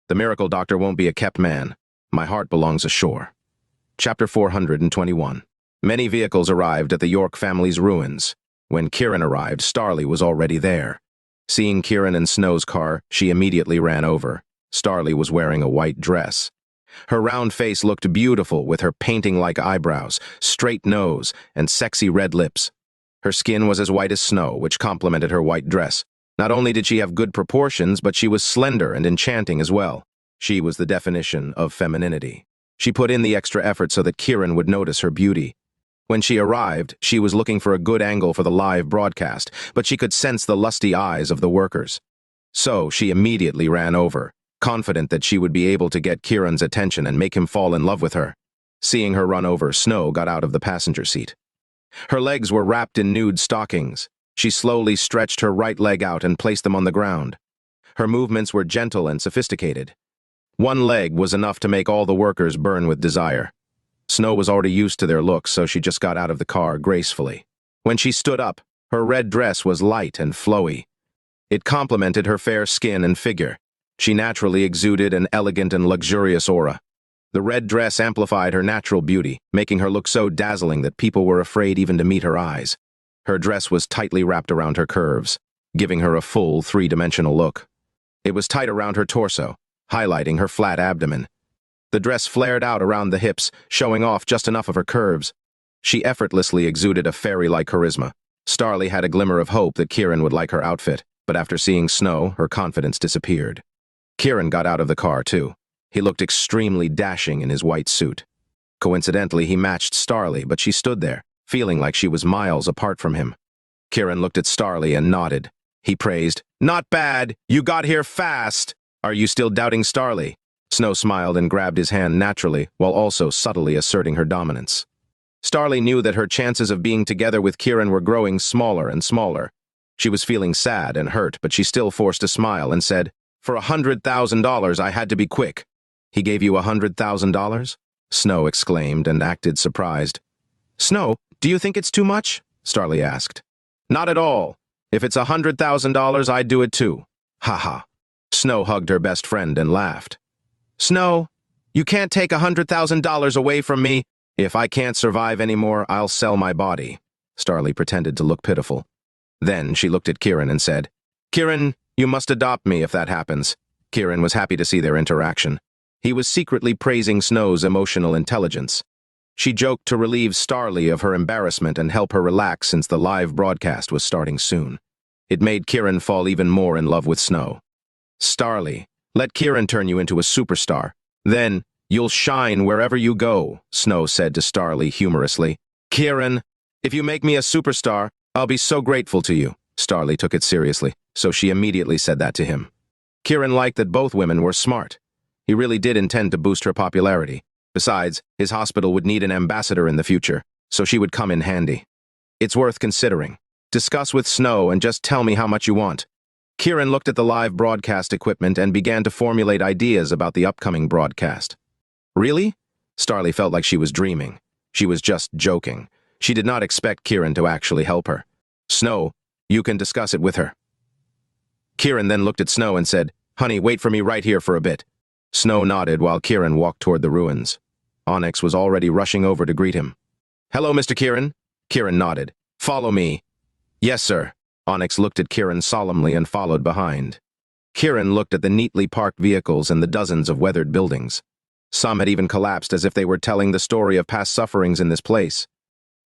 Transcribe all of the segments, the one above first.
The miracle doctor won't be a kept man. My heart belongs ashore. Chapter 421. Many vehicles arrived at the York family's ruins. When Kiran arrived, Starley was already there. Seeing Kiran and Snow's car, she immediately ran over. Starley was wearing a white dress. Her round face looked beautiful with her painting-like eyebrows, straight nose, and sexy red lips. Her skin was as white as snow, which complemented her white dress. Not only did she have good proportions, but she was slender and enchanting as well. She was the definition of femininity. She put in the extra effort so that Kiran would notice her beauty. When she arrived, she was looking for a good angle for the live broadcast, but she could sense the lusty eyes of the workers. So she immediately ran over, confident that she would be able to get Kiran's attention and make him fall in love with her. Seeing her run over, Snow got out of the passenger seat. Her legs were wrapped in nude stockings. She slowly stretched her right leg out and placed them on the ground. Her movements were gentle and sophisticated. One leg was enough to make all the workers burn with desire. Snow was already used to their looks, so she just got out of the car gracefully. When she stood up, her red dress was light and flowy. It complemented her fair skin and figure. She naturally exuded an elegant and luxurious aura. The red dress amplified her natural beauty, making her look so dazzling that people were afraid even to meet her eyes. Her dress was tightly wrapped around her curves, giving her a full three-dimensional look. It was tight around her torso, highlighting her flat abdomen. The dress flared out around the hips, showing off just enough of her curves. She effortlessly exuded a fairy-like charisma. Starley had a glimmer of hope that Kiran would like her outfit, but after seeing Snow, her confidence disappeared. Kiran got out of the car, too. He looked extremely dashing in his white suit. Coincidentally, he matched Starley, but she stood there, feeling like she was miles apart from him. Kiran looked at Starley and nodded. He praised, "Not bad! You got here fast! Are you still doubting Starley?" Snow smiled and grabbed his hand naturally, while also subtly asserting her dominance. Starley knew that her chances of being together with Kiran were growing smaller and smaller. She was feeling sad and hurt, but she still forced a smile and said, "For $100,000, I had to be quick." "He gave you $100,000? Snow exclaimed and acted surprised. "Snow, do you think it's too much?" Starley asked. "Not at all. If it's $100,000, I'd do it too." "Ha ha." Snow hugged her best friend and laughed. "Snow, you can't take $100,000 away from me. If I can't survive anymore, I'll sell my body." Starley pretended to look pitiful. Then she looked at Kiran and said, "Kiran, you must adopt me if that happens." Kiran was happy to see their interaction. He was secretly praising Snow's emotional intelligence. She joked to relieve Starley of her embarrassment and help her relax since the live broadcast was starting soon. It made Kiran fall even more in love with Snow. "Starley, let Kiran turn you into a superstar. Then, you'll shine wherever you go," Snow said to Starley humorously. "Kiran, if you make me a superstar, I'll be so grateful to you." Starley took it seriously, so she immediately said that to him. Kiran liked that both women were smart. He really did intend to boost her popularity. Besides, his hospital would need an ambassador in the future, so she would come in handy. "It's worth considering. Discuss with Snow and just tell me how much you want." Kiran looked at the live broadcast equipment and began to formulate ideas about the upcoming broadcast. "Really?" Starley felt like she was dreaming. She was just joking. She did not expect Kiran to actually help her. "Snow, you can discuss it with her." Kiran then looked at Snow and said, "Honey, wait for me right here for a bit." Snow nodded while Kiran walked toward the ruins. Onyx was already rushing over to greet him. "Hello, Mr. Kiran." Kiran nodded. "Follow me." "Yes, sir." Onyx looked at Kiran solemnly and followed behind. Kiran looked at the neatly parked vehicles and the dozens of weathered buildings. Some had even collapsed as if they were telling the story of past sufferings in this place.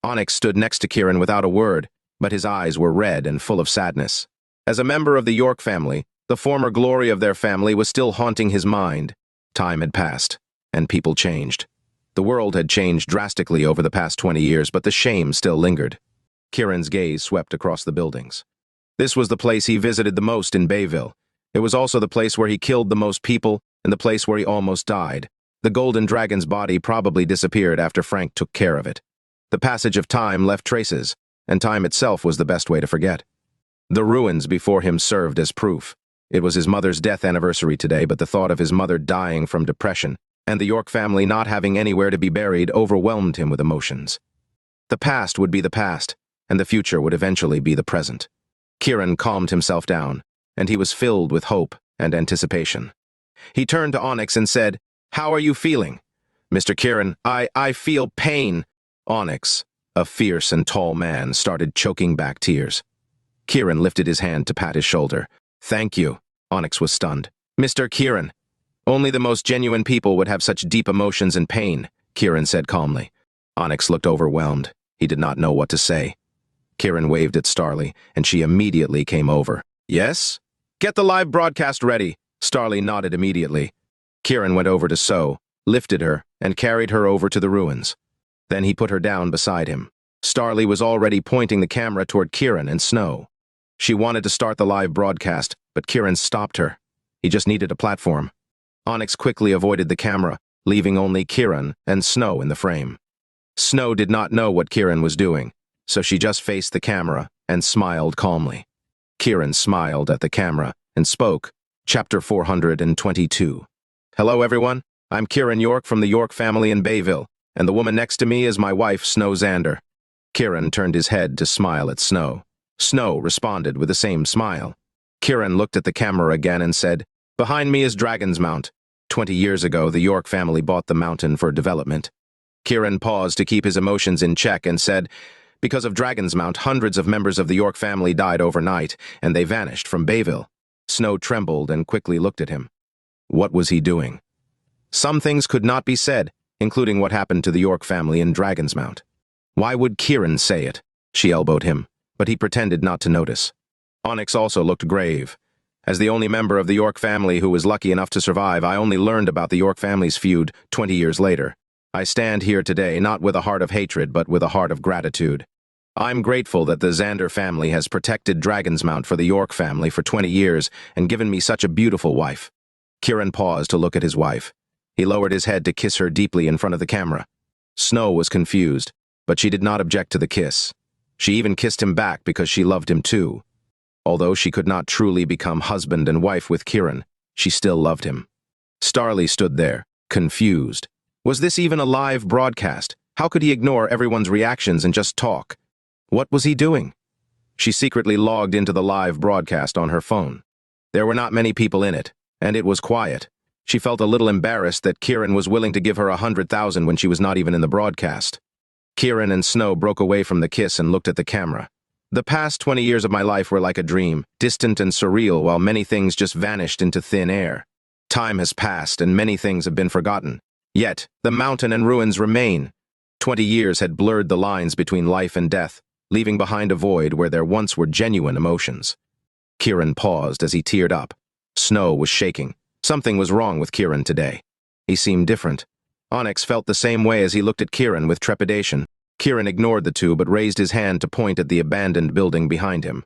Onyx stood next to Kiran without a word, but his eyes were red and full of sadness. As a member of the York family, the former glory of their family was still haunting his mind. Time had passed, and people changed. The world had changed drastically over the past 20 years, but the shame still lingered. Kiran's gaze swept across the buildings. This was the place he visited the most in Bayville. It was also the place where he killed the most people, and the place where he almost died. The golden dragon's body probably disappeared after Frank took care of it. The passage of time left traces, and time itself was the best way to forget. The ruins before him served as proof. It was his mother's death anniversary today, but the thought of his mother dying from depression and the York family not having anywhere to be buried overwhelmed him with emotions. The past would be the past, and the future would eventually be the present. Kiran calmed himself down, and he was filled with hope and anticipation. He turned to Onyx and said, "How are you feeling?" "Mr. Kiran, I feel pain." Onyx, a fierce and tall man, started choking back tears. Kiran lifted his hand to pat his shoulder. "Thank you." Onyx was stunned. "Mr. Kiran, only the most genuine people would have such deep emotions and pain," Kiran said calmly. Onyx looked overwhelmed. He did not know what to say. Kiran waved at Starley, and she immediately came over. "Yes? Get the live broadcast ready." Starley nodded immediately. Kiran went over to So, lifted her, and carried her over to the ruins. Then he put her down beside him. Starley was already pointing the camera toward Kiran and Snow. She wanted to start the live broadcast, but Kiran stopped her. He just needed a platform. Onyx quickly avoided the camera, leaving only Kiran and Snow in the frame. Snow did not know what Kiran was doing, so she just faced the camera and smiled calmly. Kiran smiled at the camera and spoke. Chapter 422. "Hello, everyone. I'm Kiran York from the York family in Bayville, and the woman next to me is my wife, Snow Xander." Kiran turned his head to smile at Snow. Snow responded with the same smile. Kiran looked at the camera again and said, "Behind me is Dragonsmount. 20 years ago, the York family bought the mountain for development." Kiran paused to keep his emotions in check and said, "Because of Dragonsmount, hundreds of members of the York family died overnight, and they vanished from Bayville." Snow trembled and quickly looked at him. What was he doing? Some things could not be said, including what happened to the York family in Dragonsmount. Why would Kiran say it? She elbowed him, but he pretended not to notice. Onyx also looked grave. "As the only member of the York family who was lucky enough to survive, I only learned about the York family's feud 20 years later. I stand here today not with a heart of hatred, but with a heart of gratitude. I'm grateful that the Xander family has protected Dragonsmount for the York family for 20 years and given me such a beautiful wife." Kiran paused to look at his wife. He lowered his head to kiss her deeply in front of the camera. Snow was confused, but she did not object to the kiss. She even kissed him back because she loved him too. Although she could not truly become husband and wife with Kiran, she still loved him. Starley stood there, confused. Was this even a live broadcast? How could he ignore everyone's reactions and just talk? What was he doing? She secretly logged into the live broadcast on her phone. There were not many people in it, and it was quiet. She felt a little embarrassed that Kiran was willing to give her 100,000 when she was not even in the broadcast. Kiran and Snow broke away from the kiss and looked at the camera. "The past 20 years of my life were like a dream, distant and surreal, while many things just vanished into thin air. Time has passed and many things have been forgotten. Yet, the mountain and ruins remain. 20 years had blurred the lines between life and death, leaving behind a void where there once were genuine emotions." Kiran paused as he teared up. Snow was shaking. Something was wrong with Kiran today. He seemed different. Onyx felt the same way as he looked at Kiran with trepidation. Kiran ignored the two but raised his hand to point at the abandoned building behind him.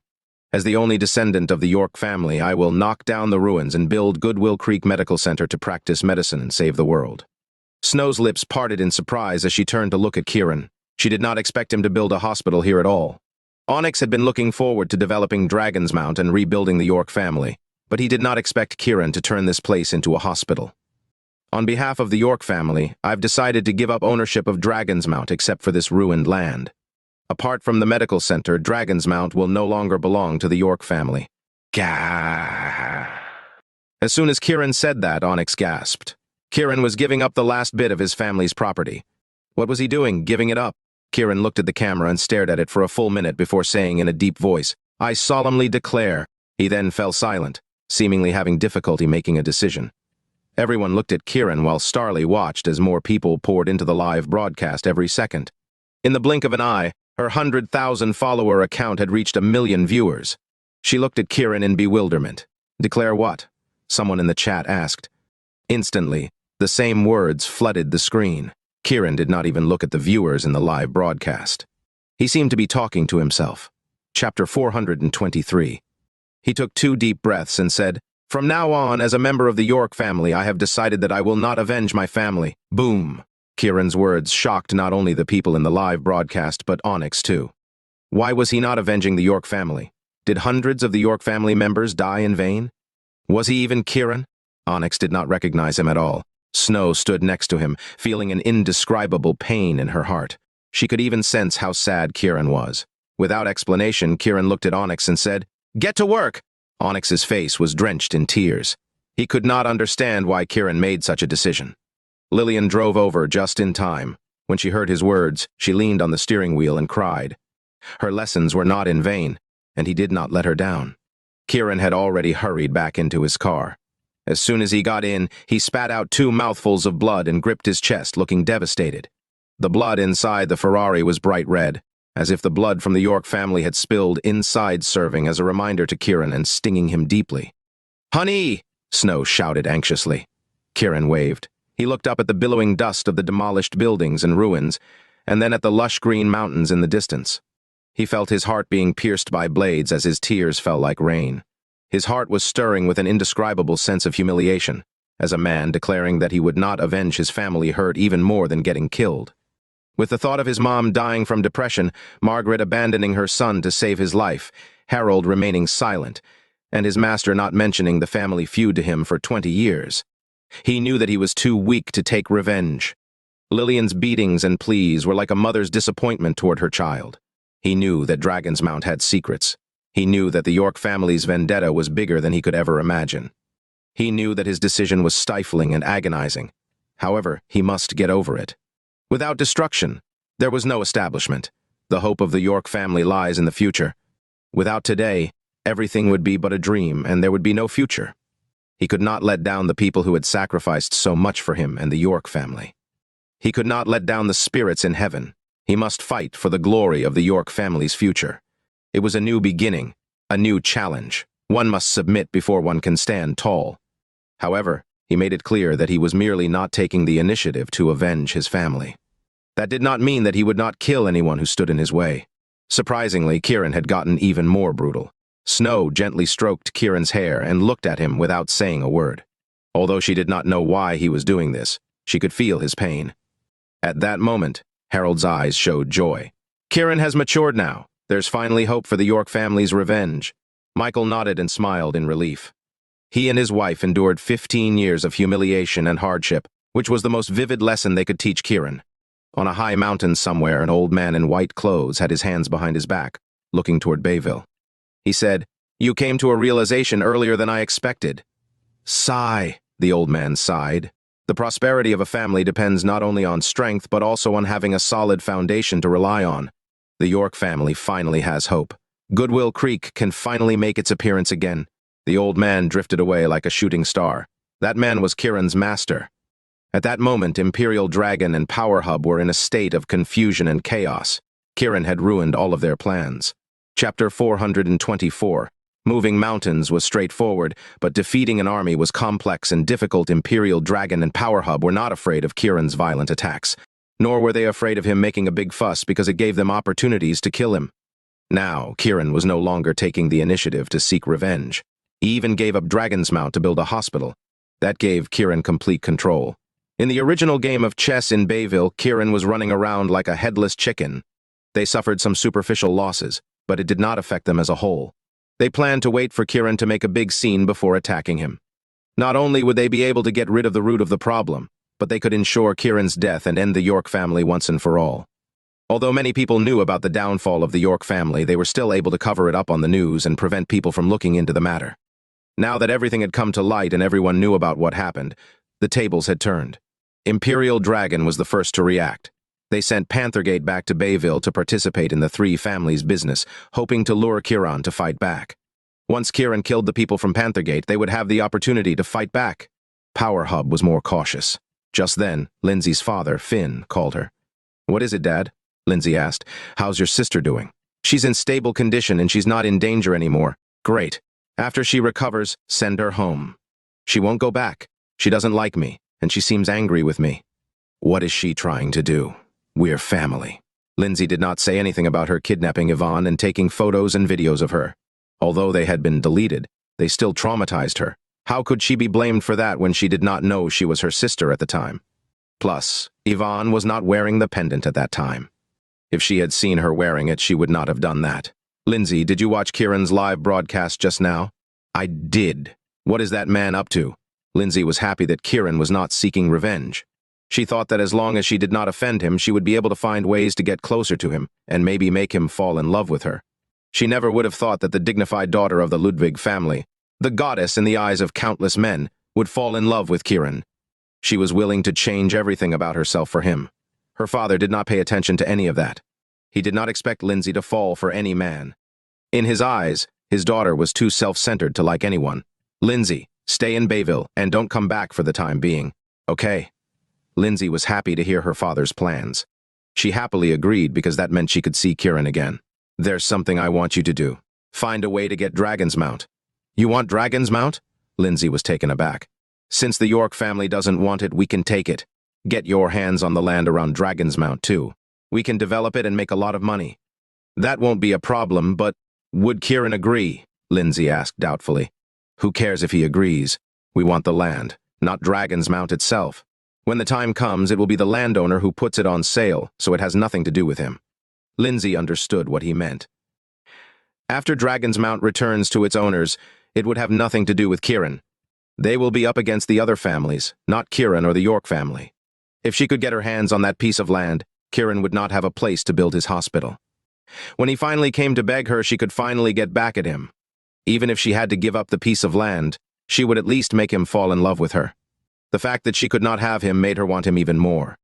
"As the only descendant of the York family, I will knock down the ruins and build Goodwill Creek Medical Center to practice medicine and save the world." Snow's lips parted in surprise as she turned to look at Kiran. She did not expect him to build a hospital here at all. Onyx had been looking forward to developing Dragonsmount and rebuilding the York family, but he did not expect Kiran to turn this place into a hospital. "On behalf of the York family, I've decided to give up ownership of Dragonsmount except for this ruined land. Apart from the medical center, Dragonsmount will no longer belong to the York family." Gah. As soon as Kiran said that, Onyx gasped. Kiran was giving up the last bit of his family's property. What was he doing, giving it up? Kiran looked at the camera and stared at it for a full minute before saying in a deep voice, "I solemnly declare." He then fell silent, seemingly having difficulty making a decision. Everyone looked at Kiran while Starley watched as more people poured into the live broadcast every second. In the blink of an eye, her 100,000-follower account had reached 1 million viewers. She looked at Kiran in bewilderment. "Declare what?" someone in the chat asked. Instantly, the same words flooded the screen. Kiran did not even look at the viewers in the live broadcast. He seemed to be talking to himself. Chapter 423. He took 2 deep breaths and said, "From now on, as a member of the York family, I have decided that I will not avenge my family." Boom! Kiran's words shocked not only the people in the live broadcast, but Onyx too. Why was he not avenging the York family? Did hundreds of the York family members die in vain? Was he even Kiran? Onyx did not recognize him at all. Snow stood next to him, feeling an indescribable pain in her heart. She could even sense how sad Kiran was. Without explanation, Kiran looked at Onyx and said, "Get to work!" Onyx's face was drenched in tears. He could not understand why Kiran made such a decision. Lillian drove over just in time. When she heard his words, she leaned on the steering wheel and cried. Her lessons were not in vain, and he did not let her down. Kiran had already hurried back into his car. As soon as he got in, he spat out 2 mouthfuls of blood and gripped his chest, looking devastated. The blood inside the Ferrari was bright red, as if the blood from the York family had spilled inside, serving as a reminder to Kiran and stinging him deeply. "Honey!" Snow shouted anxiously. Kiran waved. He looked up at the billowing dust of the demolished buildings and ruins, and then at the lush green mountains in the distance. He felt his heart being pierced by blades as his tears fell like rain. His heart was stirring with an indescribable sense of humiliation, as a man declaring that he would not avenge his family hurt even more than getting killed. With the thought of his mom dying from depression, Margaret abandoning her son to save his life, Harold remaining silent, and his master not mentioning the family feud to him for 20 years. He knew that he was too weak to take revenge. Lillian's beatings and pleas were like a mother's disappointment toward her child. He knew that Dragonsmount had secrets. He knew that the York family's vendetta was bigger than he could ever imagine. He knew that his decision was stifling and agonizing. However, he must get over it. Without destruction, there was no establishment. The hope of the York family lies in the future. Without today, everything would be but a dream, and there would be no future. He could not let down the people who had sacrificed so much for him and the York family. He could not let down the spirits in heaven. He must fight for the glory of the York family's future. It was a new beginning, a new challenge. One must submit before one can stand tall. However, he made it clear that he was merely not taking the initiative to avenge his family. That did not mean that he would not kill anyone who stood in his way. Surprisingly, Kiran had gotten even more brutal. Snow gently stroked Kiran's hair and looked at him without saying a word. Although she did not know why he was doing this, she could feel his pain. At that moment, Harold's eyes showed joy. Kiran has matured now. There's finally hope for the York family's revenge. Michael nodded and smiled in relief. He and his wife endured 15 years of humiliation and hardship, which was the most vivid lesson they could teach Kiran. On a high mountain somewhere, an old man in white clothes had his hands behind his back, looking toward Bayville. He said, "You came to a realization earlier than I expected." "Sigh," the old man sighed. The prosperity of a family depends not only on strength, but also on having a solid foundation to rely on. The York family finally has hope. Goodwill Creek can finally make its appearance again. The old man drifted away like a shooting star. That man was Kiran's master. At that moment, Imperial Dragon and Powerhub were in a state of confusion and chaos. Kiran had ruined all of their plans. Chapter 424. Moving mountains was straightforward, but defeating an army was complex and difficult. Imperial Dragon and Powerhub were not afraid of Kiran's violent attacks, nor were they afraid of him making a big fuss because it gave them opportunities to kill him. Now, Kiran was no longer taking the initiative to seek revenge. He even gave up Dragonsmount to build a hospital. That gave Kiran complete control. In the original game of chess in Bayville, Kiran was running around like a headless chicken. They suffered some superficial losses, but it did not affect them as a whole. They planned to wait for Kiran to make a big scene before attacking him. Not only would they be able to get rid of the root of the problem, but they could ensure Kiran's death and end the York family once and for all. Although many people knew about the downfall of the York family, they were still able to cover it up on the news and prevent people from looking into the matter. Now that everything had come to light and everyone knew about what happened, the tables had turned. Imperial Dragon was the first to react. They sent Panthergate back to Bayville to participate in the three families' business, hoping to lure Kiran to fight back. Once Kiran killed the people from Panthergate, they would have the opportunity to fight back. Powerhub was more cautious. Just then, Lindsay's father, Finn, called her. "What is it, Dad?" Lindsay asked. "How's your sister doing?" "She's in stable condition and she's not in danger anymore." "Great. After she recovers, send her home." "She won't go back. She doesn't like me, and she seems angry with me." "What is she trying to do? We're family." Lindsay did not say anything about her kidnapping Yvonne and taking photos and videos of her. Although they had been deleted, they still traumatized her. How could she be blamed for that when she did not know she was her sister at the time? Plus, Yvonne was not wearing the pendant at that time. If she had seen her wearing it, she would not have done that. "Lindsay, did you watch Kiran's live broadcast just now?" "I did. What is that man up to?" Lindsay was happy that Kiran was not seeking revenge. She thought that as long as she did not offend him, she would be able to find ways to get closer to him and maybe make him fall in love with her. She never would have thought that the dignified daughter of the Ludwig family, the goddess in the eyes of countless men, would fall in love with Kiran. She was willing to change everything about herself for him. Her father did not pay attention to any of that. He did not expect Lindsay to fall for any man. In his eyes, his daughter was too self-centered to like anyone. Lindsay, stay in Bayville and don't come back for the time being. Okay. Lindsay was happy to hear her father's plans. She happily agreed because that meant she could see Kiran again. There's something I want you to do. Find a way to get Dragonsmount. You want Dragonsmount? Lindsay was taken aback. Since the York family doesn't want it, we can take it. Get your hands on the land around Dragonsmount, too. We can develop it and make a lot of money. That won't be a problem, but would Kiran agree? Lindsay asked doubtfully. Who cares if he agrees? We want the land, not Dragonsmount itself. When the time comes, it will be the landowner who puts it on sale, so it has nothing to do with him. Lindsay understood what he meant. After Dragonsmount returns to its owners, it would have nothing to do with Kiran. They will be up against the other families, not Kiran or the York family. If she could get her hands on that piece of land, Kiran would not have a place to build his hospital. When he finally came to beg her, she could finally get back at him. Even if she had to give up the piece of land, she would at least make him fall in love with her. The fact that she could not have him made her want him even more.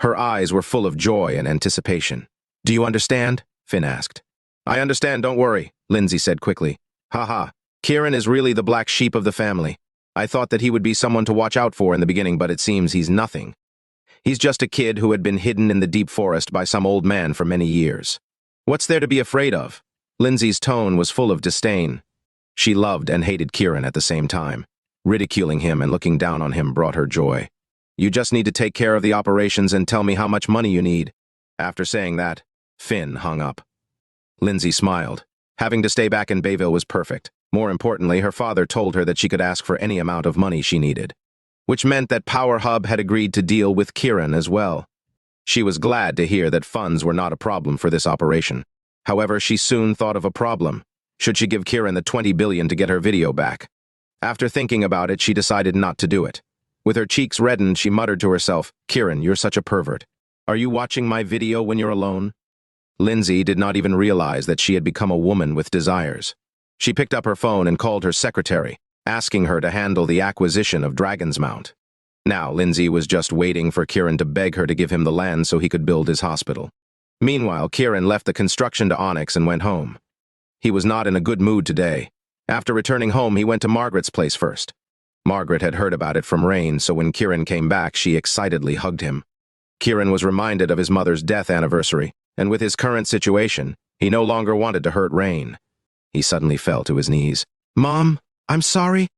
Her eyes were full of joy and anticipation. Do you understand? Finn asked. I understand, don't worry, Lindsay said quickly. Haha, Kiran is really the black sheep of the family. I thought that he would be someone to watch out for in the beginning, but it seems he's nothing. He's just a kid who had been hidden in the deep forest by some old man for many years. What's there to be afraid of? Lindsay's tone was full of disdain. She loved and hated Kiran at the same time. Ridiculing him and looking down on him brought her joy. You just need to take care of the operations and tell me how much money you need. After saying that, Finn hung up. Lindsay smiled. Having to stay back in Bayville was perfect. More importantly, her father told her that she could ask for any amount of money she needed, which meant that Powerhub had agreed to deal with Kiran as well. She was glad to hear that funds were not a problem for this operation. However, she soon thought of a problem. Should she give Kiran the $20 billion to get her video back? After thinking about it, she decided not to do it. With her cheeks reddened, she muttered to herself, Kiran, you're such a pervert. Are you watching my video when you're alone? Lindsay did not even realize that she had become a woman with desires. She picked up her phone and called her secretary, asking her to handle the acquisition of Dragonsmount. Now, Lindsay was just waiting for Kiran to beg her to give him the land so he could build his hospital. Meanwhile, Kiran left the construction to Onyx and went home. He was not in a good mood today. After returning home, he went to Margaret's place first. Margaret had heard about it from Rain, so when Kiran came back, she excitedly hugged him. Kiran was reminded of his mother's death anniversary, and with his current situation, he no longer wanted to hurt Rain. He suddenly fell to his knees. Mom, I'm sorry.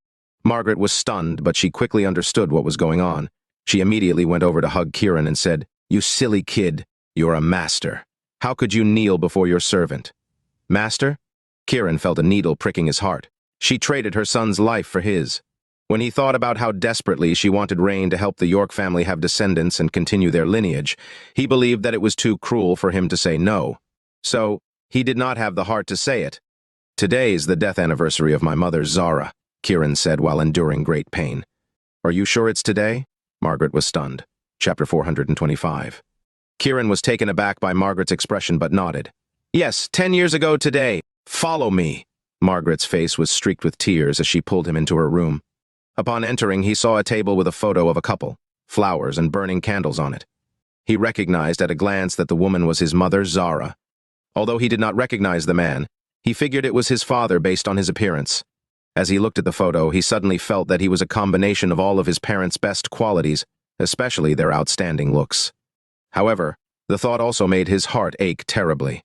Margaret was stunned, but she quickly understood what was going on. She immediately went over to hug Kiran and said, You silly kid, you're a master. How could you kneel before your servant? Master? Kiran felt a needle pricking his heart. She traded her son's life for his. When he thought about how desperately she wanted Rain to help the York family have descendants and continue their lineage, he believed that it was too cruel for him to say no. So, he did not have the heart to say it. Today's the death anniversary of my mother, Zara, Kiran said while enduring great pain. Are you sure it's today? Margaret was stunned. Chapter 425. Kiran was taken aback by Margaret's expression but nodded. Yes, 10 years ago today. Follow me. Margaret's face was streaked with tears as she pulled him into her room. Upon entering, he saw a table with a photo of a couple, flowers and burning candles on it. He recognized at a glance that the woman was his mother, Zara. Although he did not recognize the man, he figured it was his father based on his appearance. As he looked at the photo, he suddenly felt that he was a combination of all of his parents' best qualities, especially their outstanding looks. However, the thought also made his heart ache terribly.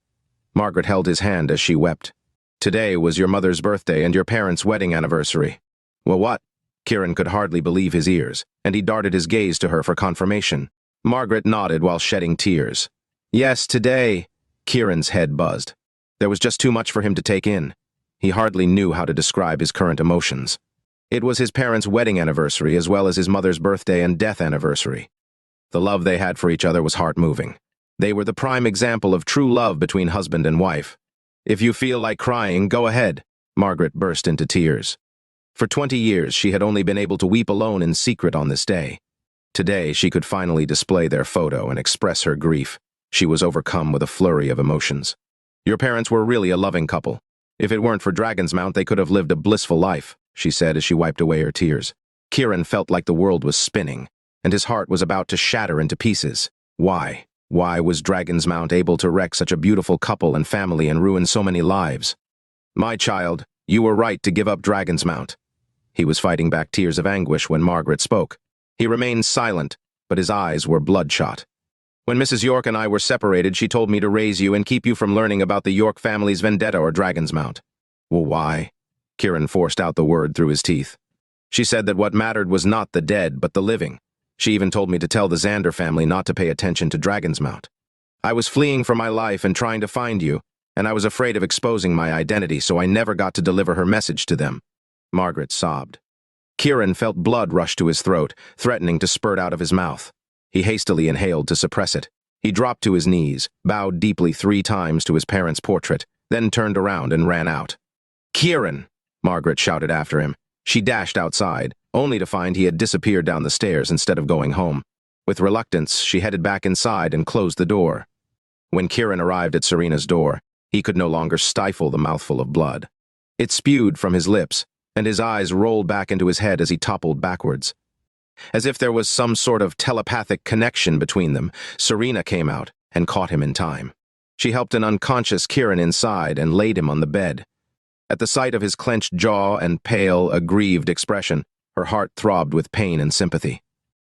Margaret held his hand as she wept. Today was your mother's birthday and your parents' wedding anniversary. Well, what? Kiran could hardly believe his ears, and he darted his gaze to her for confirmation. Margaret nodded while shedding tears. Yes, today. Kiran's head buzzed. There was just too much for him to take in. He hardly knew how to describe his current emotions. It was his parents' wedding anniversary as well as his mother's birthday and death anniversary. The love they had for each other was heart-moving. They were the prime example of true love between husband and wife. If you feel like crying, go ahead. Margaret burst into tears. For 20 years, she had only been able to weep alone in secret on this day. Today, she could finally display their photo and express her grief. She was overcome with a flurry of emotions. Your parents were really a loving couple. If it weren't for Dragonsmount, they could have lived a blissful life, she said as she wiped away her tears. Kiran felt like the world was spinning, and his heart was about to shatter into pieces. Why? Why was Dragonsmount able to wreck such a beautiful couple and family and ruin so many lives? My child, you were right to give up Dragonsmount. He was fighting back tears of anguish when Margaret spoke. He remained silent, but his eyes were bloodshot. When Mrs. York and I were separated, she told me to raise you and keep you from learning about the York family's vendetta or Dragonsmount. Well, why? Kiran forced out the word through his teeth. She said that what mattered was not the dead, but the living. She even told me to tell the Xander family not to pay attention to Dragonsmount. I was fleeing for my life and trying to find you, and I was afraid of exposing my identity, so I never got to deliver her message to them. Margaret sobbed. Kiran felt blood rush to his throat, threatening to spurt out of his mouth. He hastily inhaled to suppress it. He dropped to his knees, bowed deeply 3 times to his parents' portrait, then turned around and ran out. "Kiran!" Margaret shouted after him. She dashed outside, only to find he had disappeared down the stairs instead of going home. With reluctance, she headed back inside and closed the door. When Kiran arrived at Serena's door, he could no longer stifle the mouthful of blood. It spewed from his lips, and his eyes rolled back into his head as he toppled backwards. As if there was some sort of telepathic connection between them, Serena came out and caught him in time. She helped an unconscious Kiran inside and laid him on the bed. At the sight of his clenched jaw and pale, aggrieved expression, her heart throbbed with pain and sympathy.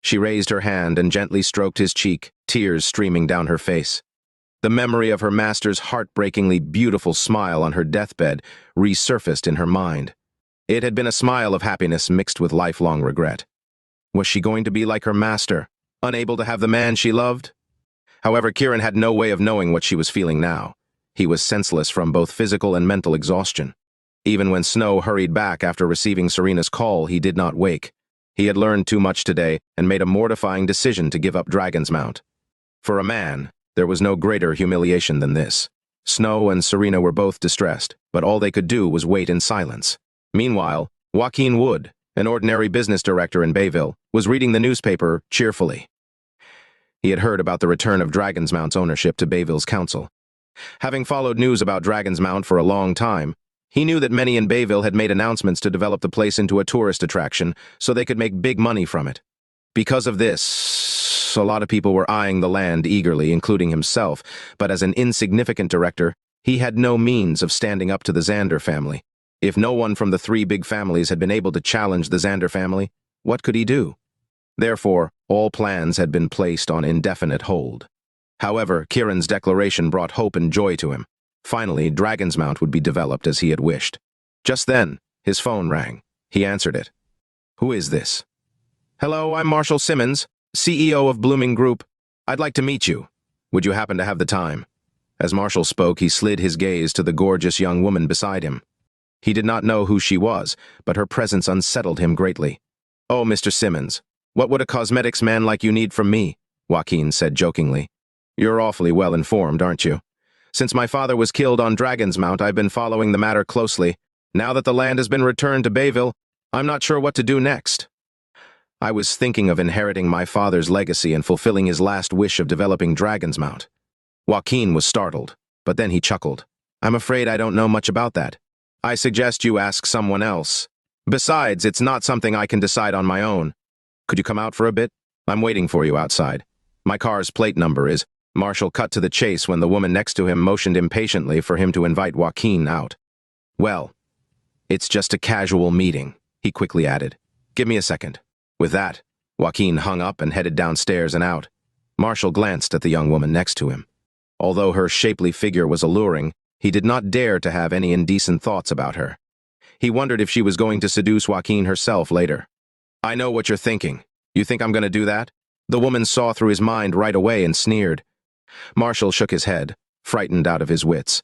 She raised her hand and gently stroked his cheek, tears streaming down her face. The memory of her master's heartbreakingly beautiful smile on her deathbed resurfaced in her mind. It had been a smile of happiness mixed with lifelong regret. Was she going to be like her master, unable to have the man she loved? However, Kiran had no way of knowing what she was feeling now. He was senseless from both physical and mental exhaustion. Even when Snow hurried back after receiving Serena's call, he did not wake. He had learned too much today and made a mortifying decision to give up Dragonsmount. For a man, there was no greater humiliation than this. Snow and Serena were both distressed, but all they could do was wait in silence. Meanwhile, Joaquin Wood, an ordinary business director in Bayville, was reading the newspaper cheerfully. He had heard about the return of Dragonsmount's ownership to Bayville's council. Having followed news about Dragonsmount for a long time, he knew that many in Bayville had made announcements to develop the place into a tourist attraction so they could make big money from it. Because of this, a lot of people were eyeing the land eagerly, including himself, but as an insignificant director, he had no means of standing up to the Xander family. If no one from the 3 big families had been able to challenge the Xander family, what could he do? Therefore, all plans had been placed on indefinite hold. However, Kiran's declaration brought hope and joy to him. Finally, Dragonsmount would be developed as he had wished. Just then, his phone rang. He answered it. "Who is this?" "Hello, I'm Marshall Simmons, CEO of Blooming Group. I'd like to meet you. Would you happen to have the time?" As Marshall spoke, he slid his gaze to the gorgeous young woman beside him. He did not know who she was, but her presence unsettled him greatly. "Oh, Mr. Simmons, what would a cosmetics man like you need from me?" Joaquin said jokingly. "You're awfully well informed, aren't you? Since my father was killed on Dragonsmount, I've been following the matter closely. Now that the land has been returned to Bayville, I'm not sure what to do next. I was thinking of inheriting my father's legacy and fulfilling his last wish of developing Dragonsmount." Joaquin was startled, but then he chuckled. "I'm afraid I don't know much about that. I suggest you ask someone else. Besides, it's not something I can decide on my own. Could you come out for a bit? I'm waiting for you outside. My car's plate number is—" Marshall cut to the chase when the woman next to him motioned impatiently for him to invite Joaquin out. "Well, it's just a casual meeting," he quickly added. "Give me a second." With that, Joaquin hung up and headed downstairs and out. Marshall glanced at the young woman next to him. Although her shapely figure was alluring, he did not dare to have any indecent thoughts about her. He wondered if she was going to seduce Joaquin herself later. "I know what you're thinking. You think I'm going to do that?" The woman saw through his mind right away and sneered. Marshall shook his head, frightened out of his wits.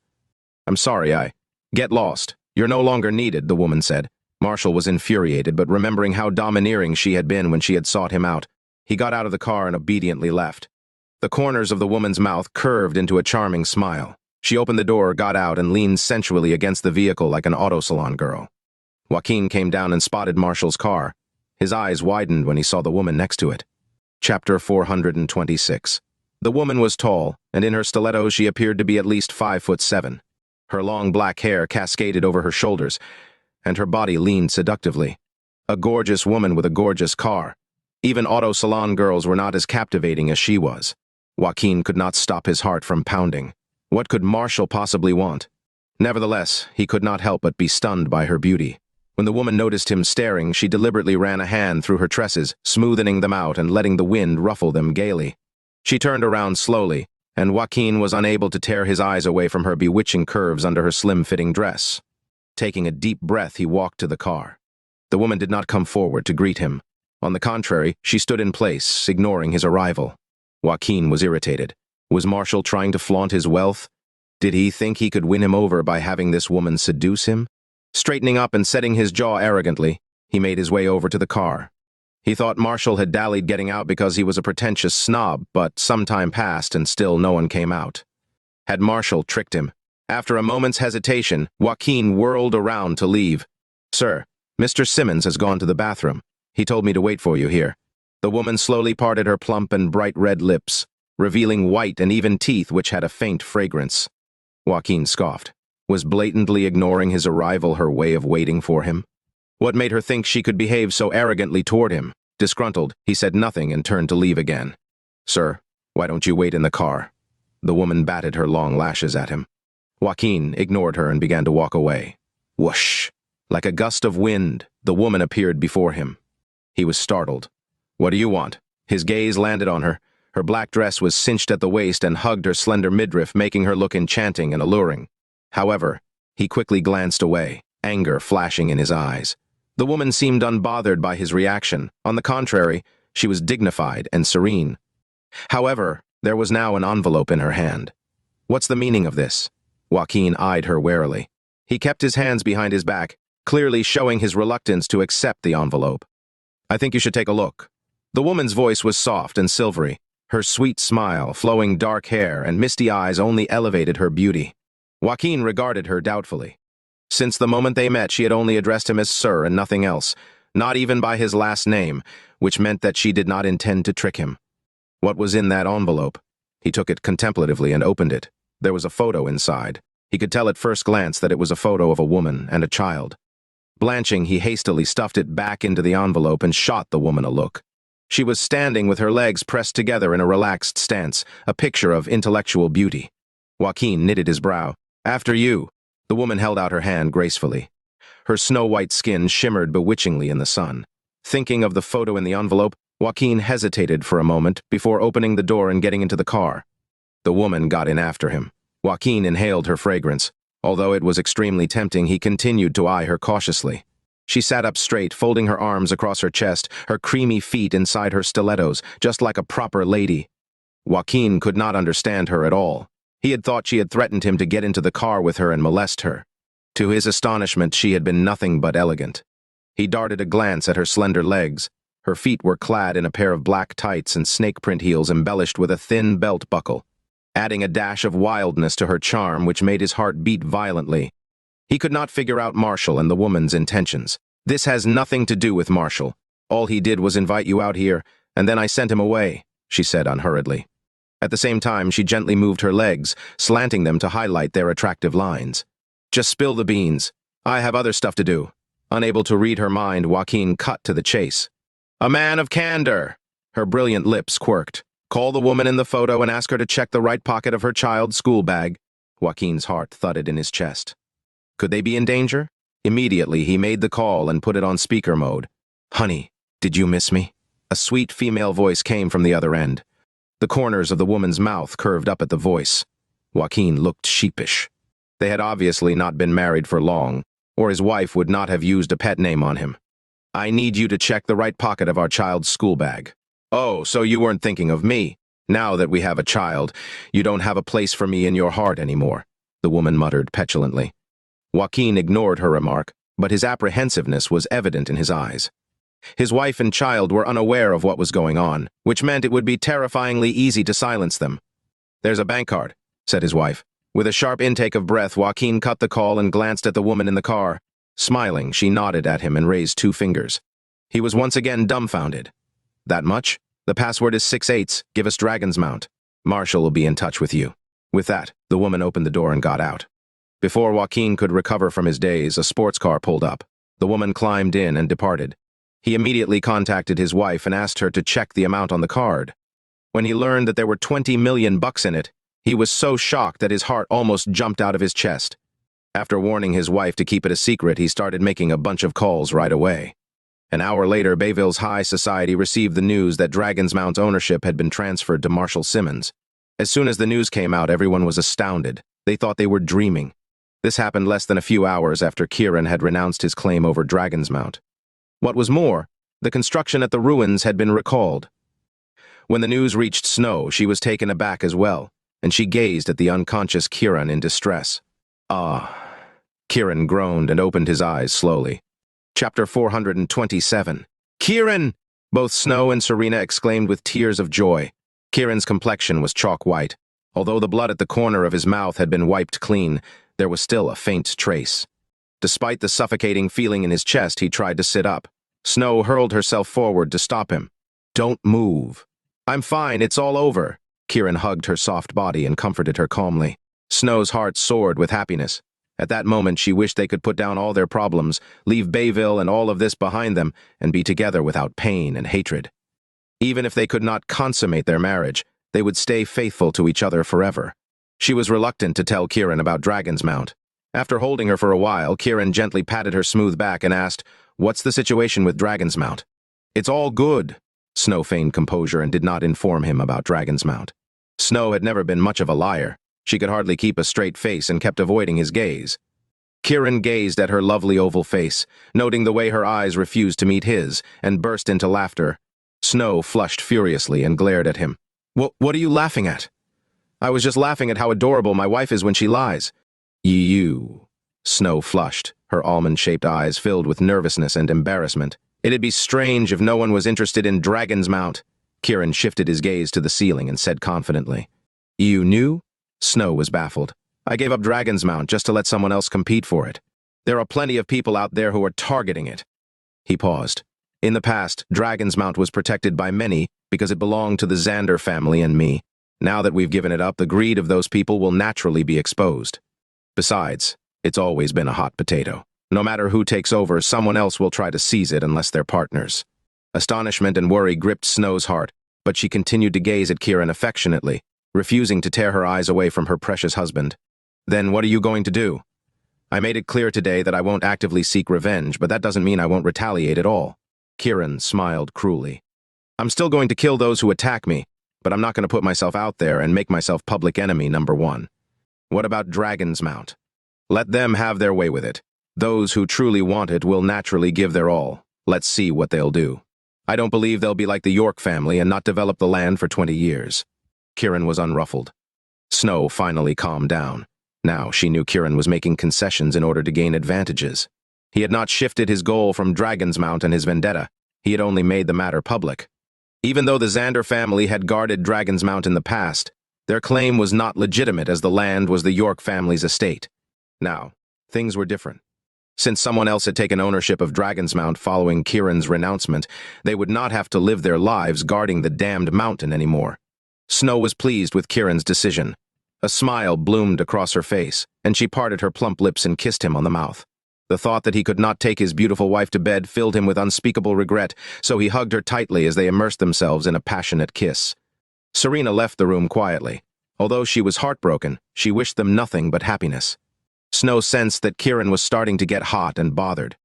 "I'm sorry, Get lost. You're no longer needed," the woman said. Marshall was infuriated, but remembering how domineering she had been when she had sought him out, he got out of the car and obediently left. The corners of the woman's mouth curved into a charming smile. She opened the door, got out, and leaned sensually against the vehicle like an auto salon girl. Joaquin came down and spotted Marshall's car. His eyes widened when he saw the woman next to it. Chapter 426. The woman was tall, and in her stilettos she appeared to be at least 5'7". Her long black hair cascaded over her shoulders, and her body leaned seductively. A gorgeous woman with a gorgeous car. Even auto salon girls were not as captivating as she was. Joaquin could not stop his heart from pounding. What could Marshall possibly want? Nevertheless, he could not help but be stunned by her beauty. When the woman noticed him staring, she deliberately ran a hand through her tresses, smoothing them out and letting the wind ruffle them gaily. She turned around slowly, and Joaquin was unable to tear his eyes away from her bewitching curves under her slim-fitting dress. Taking a deep breath, he walked to the car. The woman did not come forward to greet him. On the contrary, she stood in place, ignoring his arrival. Joaquin was irritated. Was Marshall trying to flaunt his wealth? Did he think he could win him over by having this woman seduce him? Straightening up and setting his jaw arrogantly, he made his way over to the car. He thought Marshall had dallied getting out because he was a pretentious snob, but some time passed and still no one came out. Had Marshall tricked him? After a moment's hesitation, Joaquin whirled around to leave. "Sir, Mr. Simmons has gone to the bathroom. He told me to wait for you here." The woman slowly parted her plump and bright red lips, revealing white and even teeth which had a faint fragrance. Joaquin scoffed. Was blatantly ignoring his arrival her way of waiting for him? What made her think she could behave so arrogantly toward him? Disgruntled, he said nothing and turned to leave again. "Sir, why don't you wait in the car?" The woman batted her long lashes at him. Joaquin ignored her and began to walk away. Whoosh! Like a gust of wind, the woman appeared before him. He was startled. "What do you want?" His gaze landed on her. Her black dress was cinched at the waist and hugged her slender midriff, making her look enchanting and alluring. However, he quickly glanced away, anger flashing in his eyes. The woman seemed unbothered by his reaction. On the contrary, she was dignified and serene. However, there was now an envelope in her hand. What's the meaning of this? Joaquin eyed her warily. He kept his hands behind his back, clearly showing his reluctance to accept the envelope. "I think you should take a look." The woman's voice was soft and silvery. Her sweet smile, flowing dark hair, and misty eyes only elevated her beauty. Joaquin regarded her doubtfully. Since the moment they met, she had only addressed him as Sir and nothing else, not even by his last name, which meant that she did not intend to trick him. What was in that envelope? He took it contemplatively and opened it. There was a photo inside. He could tell at first glance that it was a photo of a woman and a child. Blanching, he hastily stuffed it back into the envelope and shot the woman a look. She was standing with her legs pressed together in a relaxed stance, a picture of intellectual beauty. Joaquin knitted his brow. "After you." The woman held out her hand gracefully. Her snow-white skin shimmered bewitchingly in the sun. Thinking of the photo in the envelope, Joaquin hesitated for a moment before opening the door and getting into the car. The woman got in after him. Joaquin inhaled her fragrance. Although it was extremely tempting, he continued to eye her cautiously. She sat up straight, folding her arms across her chest, her creamy feet inside her stilettos, just like a proper lady. Joaquin could not understand her at all. He had thought she had threatened him to get into the car with her and molest her. To his astonishment, she had been nothing but elegant. He darted a glance at her slender legs. Her feet were clad in a pair of black tights and snake-print heels embellished with a thin belt buckle, adding a dash of wildness to her charm which made his heart beat violently. He could not figure out Marshall and the woman's intentions. "This has nothing to do with Marshall. All he did was invite you out here, and then I sent him away," she said unhurriedly. At the same time, she gently moved her legs, slanting them to highlight their attractive lines. "Just spill the beans. I have other stuff to do." Unable to read her mind, Joaquin cut to the chase. "A man of candor!" Her brilliant lips quirked. "Call the woman in the photo and ask her to check the right pocket of her child's school bag." Joaquin's heart thudded in his chest. Could they be in danger? Immediately, he made the call and put it on speaker mode. "Honey, did you miss me?" A sweet female voice came from the other end. The corners of the woman's mouth curved up at the voice. Joaquin looked sheepish. They had obviously not been married for long, or his wife would not have used a pet name on him. "I need you to check the right pocket of our child's school bag." "Oh, so you weren't thinking of me. Now that we have a child, you don't have a place for me in your heart anymore," the woman muttered petulantly. Joaquin ignored her remark, but his apprehensiveness was evident in his eyes. His wife and child were unaware of what was going on, which meant it would be terrifyingly easy to silence them. "There's a bank card," said his wife. With a sharp intake of breath, Joaquin cut the call and glanced at the woman in the car. Smiling, she nodded at him and raised 2 fingers. He was once again dumbfounded. "That much? The password is 6/8. Give us Dragonsmount. Marshall will be in touch with you." With that, the woman opened the door and got out. Before Joaquin could recover from his daze, a sports car pulled up. The woman climbed in and departed. He immediately contacted his wife and asked her to check the amount on the card. When he learned that there were 20 million bucks in it, he was so shocked that his heart almost jumped out of his chest. After warning his wife to keep it a secret, he started making a bunch of calls right away. An hour later, Bayville's high society received the news that Dragonsmount's ownership had been transferred to Marshall Simmons. As soon as the news came out, everyone was astounded. They thought they were dreaming. This happened less than a few hours after Kiran had renounced his claim over Dragonsmount. What was more, the construction at the ruins had been recalled. When the news reached Snow, she was taken aback as well, and she gazed at the unconscious Kiran in distress. "Ah." Kiran groaned and opened his eyes slowly. Chapter 427. "Kiran!" Both Snow and Serena exclaimed with tears of joy. Kiran's complexion was chalk white. Although the blood at the corner of his mouth had been wiped clean, there was still a faint trace. Despite the suffocating feeling in his chest, he tried to sit up. Snow hurled herself forward to stop him. "Don't move." "I'm fine, it's all over." Kiran hugged her soft body and comforted her calmly. Snow's heart soared with happiness. At that moment, she wished they could put down all their problems, leave Bayville and all of this behind them, and be together without pain and hatred. Even if they could not consummate their marriage, they would stay faithful to each other forever. She was reluctant to tell Kiran about Dragonsmount. After holding her for a while, Kiran gently patted her smooth back and asked, "What's the situation with Dragonsmount?" "It's all good." Snow feigned composure and did not inform him about Dragonsmount. Snow had never been much of a liar. She could hardly keep a straight face and kept avoiding his gaze. Kiran gazed at her lovely oval face, noting the way her eyes refused to meet his, and burst into laughter. Snow flushed furiously and glared at him. What are you laughing at?" "I was just laughing at how adorable my wife is when she lies." "You." Snow flushed, her almond-shaped eyes filled with nervousness and embarrassment. "It'd be strange if no one was interested in Dragonsmount." Kiran shifted his gaze to the ceiling and said confidently. "You knew?" Snow was baffled. "I gave up Dragonsmount just to let someone else compete for it. There are plenty of people out there who are targeting it." He paused. In the past, Dragonsmount was protected by many because it belonged to the Xander family and me. Now that we've given it up, the greed of those people will naturally be exposed. Besides, it's always been a hot potato. No matter who takes over, someone else will try to seize it unless they're partners. Astonishment and worry gripped Snow's heart, but she continued to gaze at Kiran affectionately, refusing to tear her eyes away from her precious husband. "Then what are you going to do?" "I made it clear today that I won't actively seek revenge, but that doesn't mean I won't retaliate at all." Kiran smiled cruelly. "I'm still going to kill those who attack me, but I'm not going to put myself out there and make myself public enemy number one." "What about Dragonsmount?" "Let them have their way with it. Those who truly want it will naturally give their all. Let's see what they'll do. I don't believe they'll be like the York family and not develop the land for 20 years. Kiran was unruffled. Snow finally calmed down. Now she knew Kiran was making concessions in order to gain advantages. He had not shifted his goal from Dragonsmount and his vendetta. He had only made the matter public. Even though the Xander family had guarded Dragonsmount in the past, their claim was not legitimate as the land was the York family's estate. Now, things were different. Since someone else had taken ownership of Dragonsmount following Kiran's renouncement, they would not have to live their lives guarding the damned mountain anymore. Snow was pleased with Kiran's decision. A smile bloomed across her face, and she parted her plump lips and kissed him on the mouth. The thought that he could not take his beautiful wife to bed filled him with unspeakable regret, so he hugged her tightly as they immersed themselves in a passionate kiss. Serena left the room quietly. Although she was heartbroken, she wished them nothing but happiness. Snow sensed that Kiran was starting to get hot and bothered.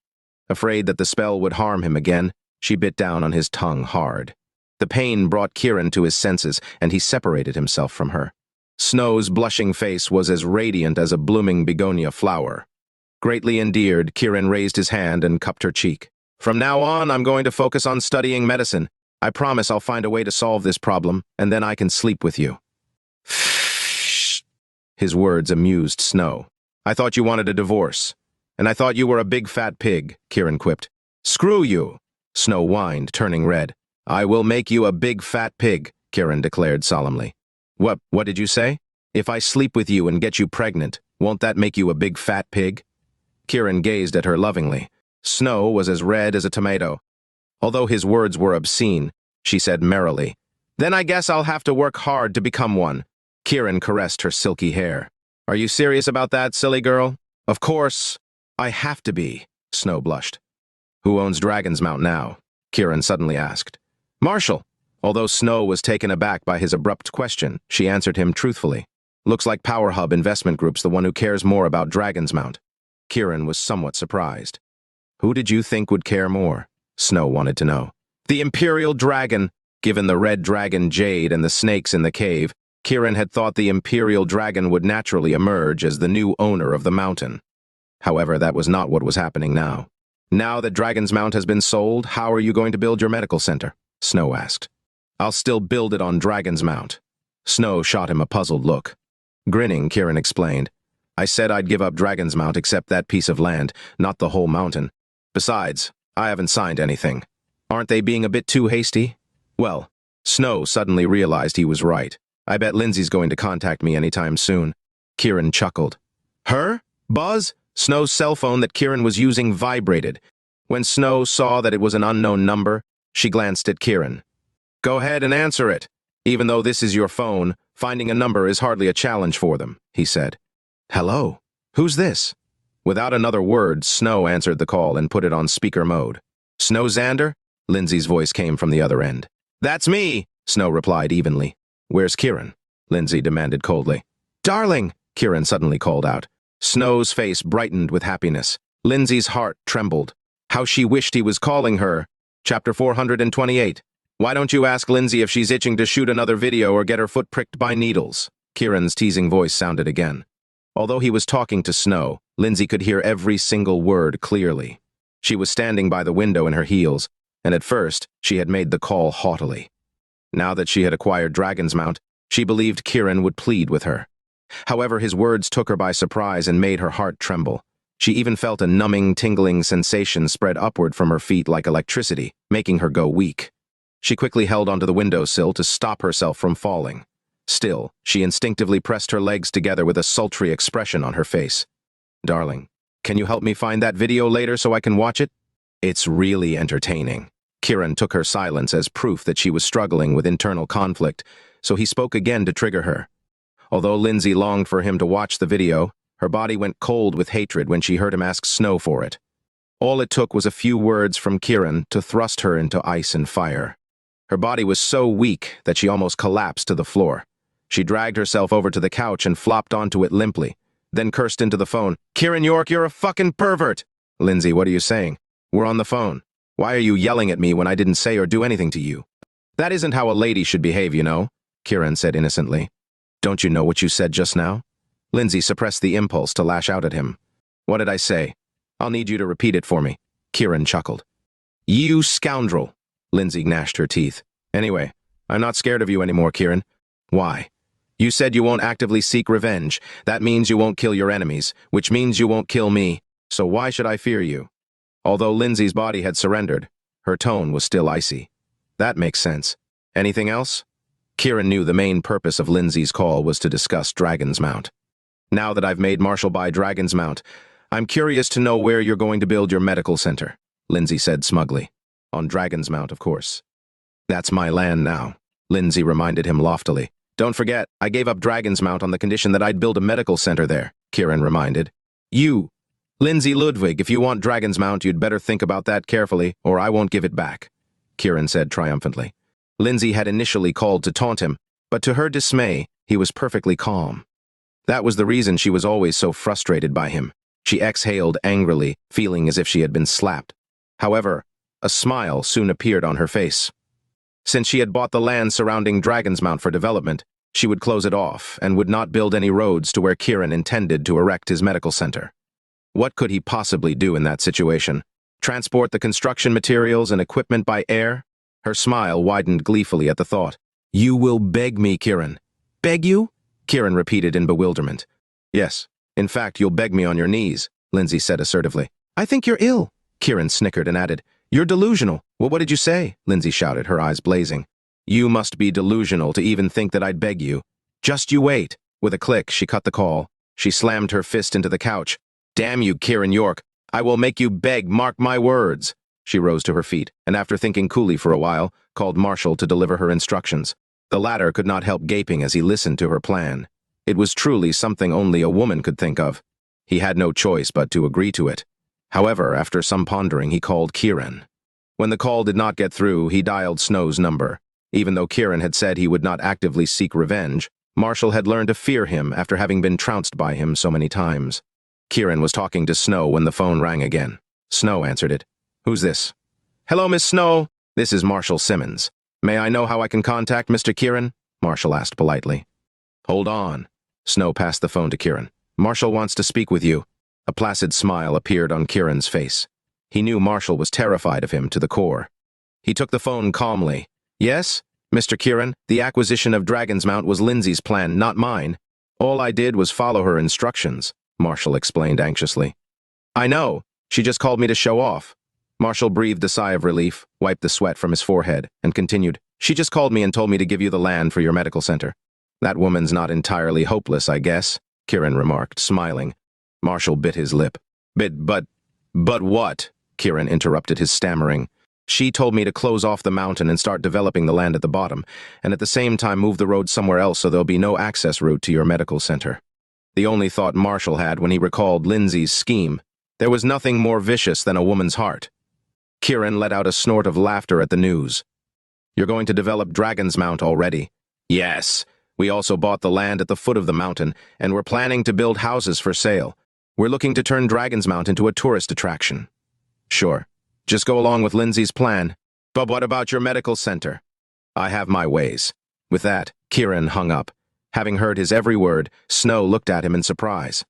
Afraid that the spell would harm him again, she bit down on his tongue hard. The pain brought Kiran to his senses, and he separated himself from her. Snow's blushing face was as radiant as a blooming begonia flower. Greatly endeared, Kiran raised his hand and cupped her cheek. "From now on, I'm going to focus on studying medicine. I promise I'll find a way to solve this problem, and then I can sleep with you." His words amused Snow. "I thought you wanted a divorce. And I thought you were a big fat pig," Kiran quipped. "Screw you," Snow whined, turning red. "I will make you a big fat pig," Kiran declared solemnly. What did you say?" "If I sleep with you and get you pregnant, won't that make you a big fat pig?" Kiran gazed at her lovingly. Snow was as red as a tomato. Although his words were obscene, she said merrily, "Then I guess I'll have to work hard to become one." Kiran caressed her silky hair. "Are you serious about that, silly girl?" "Of course. I have to be," Snow blushed. "Who owns Dragonsmount now?" Kiran suddenly asked. Marshal. Although Snow was taken aback by his abrupt question, she answered him truthfully. Looks like Powerhub Investment Group's the one who cares more about Dragonsmount. Kiran was somewhat surprised. Who did you think would care more? Snow wanted to know. The Imperial Dragon. Given the red dragon Jade and the snakes in the cave, Kiran had thought the Imperial Dragon would naturally emerge as the new owner of the mountain. However, that was not what was happening now. Now that Dragonsmount has been sold, how are you going to build your medical center? Snow asked. I'll still build it on Dragonsmount. Snow shot him a puzzled look. Grinning, Kiran explained. I said I'd give up Dragonsmount except that piece of land, not the whole mountain. Besides, I haven't signed anything. Aren't they being a bit too hasty? Well, Snow suddenly realized he was right. I bet Lindsay's going to contact me anytime soon. Kiran chuckled. Her? Buzz? Snow's cell phone that Kiran was using vibrated. When Snow saw that it was an unknown number, she glanced at Kiran. Go ahead and answer it. Even though this is your phone, finding a number is hardly a challenge for them, he said. Hello? Who's this? Without another word, Snow answered the call and put it on speaker mode. Snow Xander? Lindsay's voice came from the other end. That's me, Snow replied evenly. Where's Kiran? Lindsay demanded coldly. Darling, Kiran suddenly called out. Snow's face brightened with happiness. Lindsay's heart trembled. How she wished he was calling her. Chapter 428. Why don't you ask Lindsay if she's itching to shoot another video or get her foot pricked by needles? Kiran's teasing voice sounded again. Although he was talking to Snow, Lindsay could hear every single word clearly. She was standing by the window in her heels, and at first, she had made the call haughtily. Now that she had acquired Dragonsmount, she believed Kiran would plead with her. However, his words took her by surprise and made her heart tremble. She even felt a numbing, tingling sensation spread upward from her feet like electricity, making her go weak. She quickly held onto the windowsill to stop herself from falling. Still, she instinctively pressed her legs together with a sultry expression on her face. Darling, can you help me find that video later so I can watch it? It's really entertaining. Kiran took her silence as proof that she was struggling with internal conflict, so he spoke again to trigger her. Although Lindsay longed for him to watch the video, her body went cold with hatred when she heard him ask Snow for it. All it took was a few words from Kiran to thrust her into ice and fire. Her body was so weak that she almost collapsed to the floor. She dragged herself over to the couch and flopped onto it limply, then cursed into the phone. Kiran York, you're a fucking pervert! Lindsay, what are you saying? We're on the phone. Why are you yelling at me when I didn't say or do anything to you? That isn't how a lady should behave, you know, Kiran said innocently. Don't you know what you said just now? Lindsay suppressed the impulse to lash out at him. What did I say? I'll need you to repeat it for me. Kiran chuckled. You scoundrel. Lindsay gnashed her teeth. Anyway, I'm not scared of you anymore, Kiran. Why? You said you won't actively seek revenge. That means you won't kill your enemies, which means you won't kill me. So why should I fear you? Although Lindsay's body had surrendered, her tone was still icy. That makes sense. Anything else? Kiran knew the main purpose of Lindsay's call was to discuss Dragonsmount. Now that I've made Marshal buy Dragonsmount, I'm curious to know where you're going to build your medical center, Lindsay said smugly. On Dragonsmount, of course. That's my land now, Lindsay reminded him loftily. Don't forget, I gave up Dragonsmount on the condition that I'd build a medical center there, Kiran reminded. You, Lindsay Ludwig, if you want Dragonsmount, you'd better think about that carefully, or I won't give it back, Kiran said triumphantly. Lindsay had initially called to taunt him, but to her dismay, he was perfectly calm. That was the reason she was always so frustrated by him. She exhaled angrily, feeling as if she had been slapped. However, a smile soon appeared on her face. Since she had bought the land surrounding Dragonsmount for development, she would close it off and would not build any roads to where Kiran intended to erect his medical center. What could he possibly do in that situation? Transport the construction materials and equipment by air? Her smile widened gleefully at the thought. You will beg me, Kiran. Beg you? Kiran repeated in bewilderment. Yes. In fact, you'll beg me on your knees, Lindsay said assertively. I think you're ill, Kiran snickered and added. You're delusional. Well, what did you say? Lindsay shouted, her eyes blazing. You must be delusional to even think that I'd beg you. Just you wait. With a click, she cut the call. She slammed her fist into the couch. Damn you, Kiran York. I will make you beg, mark my words. She rose to her feet, and after thinking coolly for a while, called Marshall to deliver her instructions. The latter could not help gaping as he listened to her plan. It was truly something only a woman could think of. He had no choice but to agree to it. However, after some pondering, he called Kiran. When the call did not get through, he dialed Snow's number. Even though Kiran had said he would not actively seek revenge, Marshall had learned to fear him after having been trounced by him so many times. Kiran was talking to Snow when the phone rang again. Snow answered it. "Who's this?" "Hello, Miss Snow. This is Marshall Simmons. May I know how I can contact Mr. Kiran?" Marshall asked politely. "Hold on." Snow passed the phone to Kiran. "Marshall wants to speak with you." A placid smile appeared on Kiran's face. He knew Marshall was terrified of him to the core. He took the phone calmly. "Yes, Mr. Kiran, the acquisition of Dragonsmount was Lindsay's plan, not mine. All I did was follow her instructions," Marshall explained anxiously. "I know. She just called me to show off." Marshall breathed a sigh of relief, wiped the sweat from his forehead, and continued, "She just called me and told me to give you the land for your medical center." "That woman's not entirely hopeless, I guess," Kiran remarked, smiling. Marshall bit his lip. But what?" Kiran interrupted his stammering. "She told me to close off the mountain and start developing the land at the bottom, and at the same time move the road somewhere else so there'll be no access route to your medical center." The only thought Marshall had when he recalled Lindsay's scheme. There was nothing more vicious than a woman's heart. Kiran let out a snort of laughter at the news. "You're going to develop Dragonsmount already?" "Yes. We also bought the land at the foot of the mountain, and we're planning to build houses for sale. We're looking to turn Dragonsmount into a tourist attraction." "Sure. Just go along with Lindsay's plan. But what about your medical center?" "I have my ways." With that, Kiran hung up. Having heard his every word, Snow looked at him in surprise.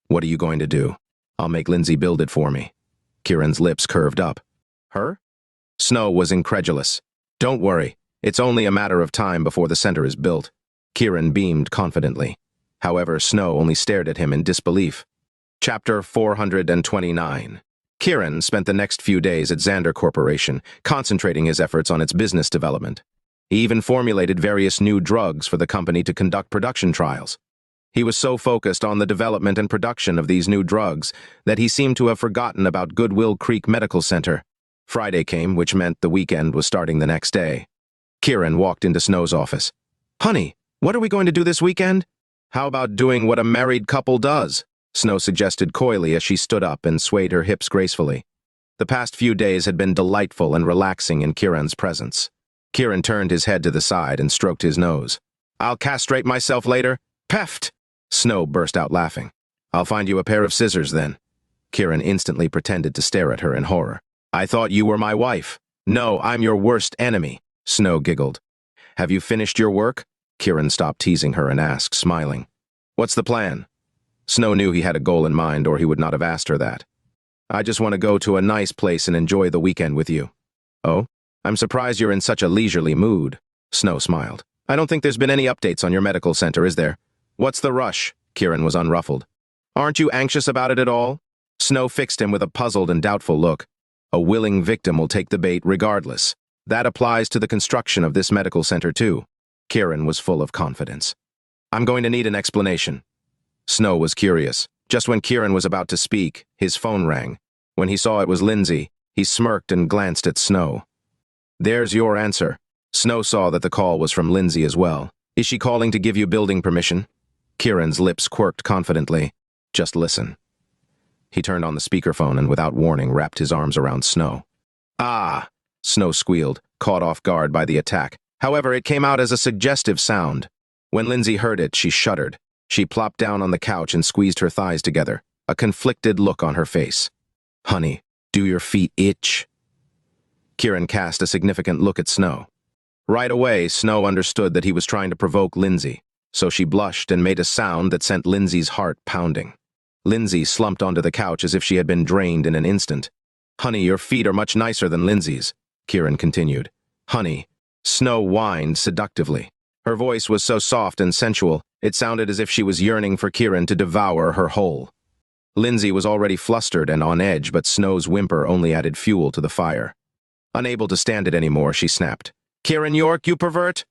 "What are you going to do?" "I'll make Lindsay build it for me." Kiran's lips curved up. "Her?" Snow was incredulous. "Don't worry. It's only a matter of time before the center is built." Kiran beamed confidently. However, Snow only stared at him in disbelief. Chapter 429. Kiran spent the next few days at Xander Corporation, concentrating his efforts on its business development. He even formulated various new drugs for the company to conduct production trials. He was so focused on the development and production of these new drugs that he seemed to have forgotten about Goodwill Creek Medical Center. Friday came, which meant the weekend was starting the next day. Kiran walked into Snow's office. "Honey, what are we going to do this weekend?" "How about doing what a married couple does?" Snow suggested coyly as she stood up and swayed her hips gracefully. The past few days had been delightful and relaxing in Kiran's presence. Kiran turned his head to the side and stroked his nose. "I'll castrate myself later." "Peft!" Snow burst out laughing. "I'll find you a pair of scissors then." Kiran instantly pretended to stare at her in horror. "I thought you were my wife." "No, I'm your worst enemy," Snow giggled. "Have you finished your work?" Kiran stopped teasing her and asked, smiling. "What's the plan?" Snow knew he had a goal in mind, or he would not have asked her that. "I just want to go to a nice place and enjoy the weekend with you." "Oh? I'm surprised you're in such a leisurely mood." Snow smiled. "I don't think there's been any updates on your medical center, is there?" "What's the rush?" Kiran was unruffled. "Aren't you anxious about it at all?" Snow fixed him with a puzzled and doubtful look. "A willing victim will take the bait regardless. That applies to the construction of this medical center too." Kiran was full of confidence. "I'm going to need an explanation." Snow was curious. Just when Kiran was about to speak, his phone rang. When he saw it was Lindsay, he smirked and glanced at Snow. "There's your answer." Snow saw that the call was from Lindsay as well. "Is she calling to give you building permission?" Kiran's lips quirked confidently. "Just listen." He turned on the speakerphone and without warning wrapped his arms around Snow. "Ah!" Snow squealed, caught off guard by the attack. However, it came out as a suggestive sound. When Lindsay heard it, she shuddered. She plopped down on the couch and squeezed her thighs together, a conflicted look on her face. "Honey, do your feet itch?" Kiran cast a significant look at Snow. Right away, Snow understood that he was trying to provoke Lindsay, so she blushed and made a sound that sent Lindsay's heart pounding. Lindsay slumped onto the couch as if she had been drained in an instant. "Honey, your feet are much nicer than Lindsay's," Kiran continued. "Honey." Snow whined seductively. Her voice was so soft and sensual, it sounded as if she was yearning for Kiran to devour her whole. Lindsay was already flustered and on edge, but Snow's whimper only added fuel to the fire. Unable to stand it anymore, she snapped. "Kiran York, you pervert!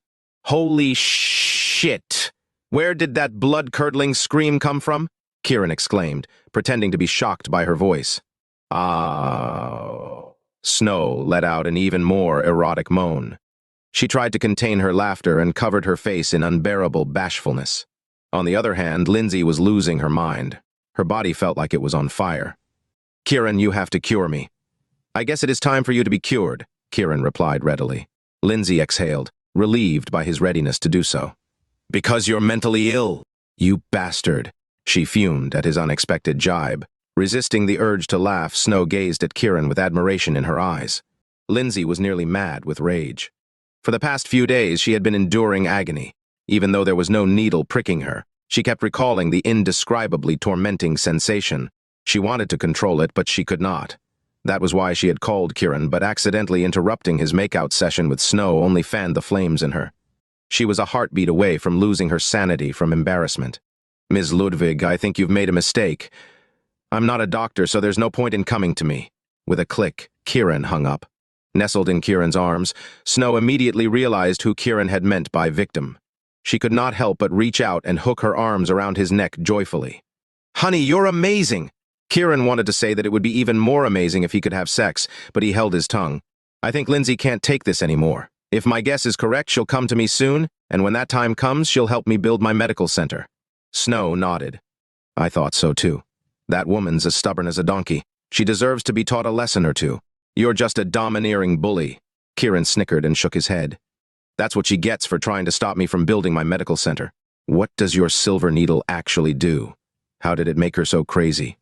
Holy shit! Where did that blood-curdling scream come from?" Kiran exclaimed, pretending to be shocked by her voice. "Ah." Snow let out an even more erotic moan. She tried to contain her laughter and covered her face in unbearable bashfulness. On the other hand, Lindsay was losing her mind. Her body felt like it was on fire. "Kiran, you have to cure me." "I guess it is time for you to be cured," Kiran replied readily. Lindsay exhaled, relieved by his readiness to do so. Because you're mentally ill. You bastard. She fumed at his unexpected jibe. Resisting the urge to laugh, Snow gazed at Kiran with admiration in her eyes. Lindsay was nearly mad with rage. For the past few days, she had been enduring agony. Even though there was no needle pricking her, she kept recalling the indescribably tormenting sensation. She wanted to control it, but she could not. That was why she had called Kiran, but accidentally interrupting his makeout session with Snow only fanned the flames in her. She was a heartbeat away from losing her sanity from embarrassment. Ms. Ludwig, I think you've made a mistake. I'm not a doctor, so there's no point in coming to me. With a click, Kiran hung up. Nestled in Kiran's arms, Snow immediately realized who Kiran had meant by victim. She could not help but reach out and hook her arms around his neck joyfully. Honey, you're amazing! Kiran wanted to say that it would be even more amazing if he could have sex, but he held his tongue. I think Lindsay can't take this anymore. If my guess is correct, she'll come to me soon, and when that time comes, she'll help me build my medical center. Snow nodded. I thought so too. That woman's as stubborn as a donkey. She deserves to be taught a lesson or two. You're just a domineering bully. Kiran snickered and shook his head. That's what she gets for trying to stop me from building my medical center. What does your silver needle actually do? How did it make her so crazy?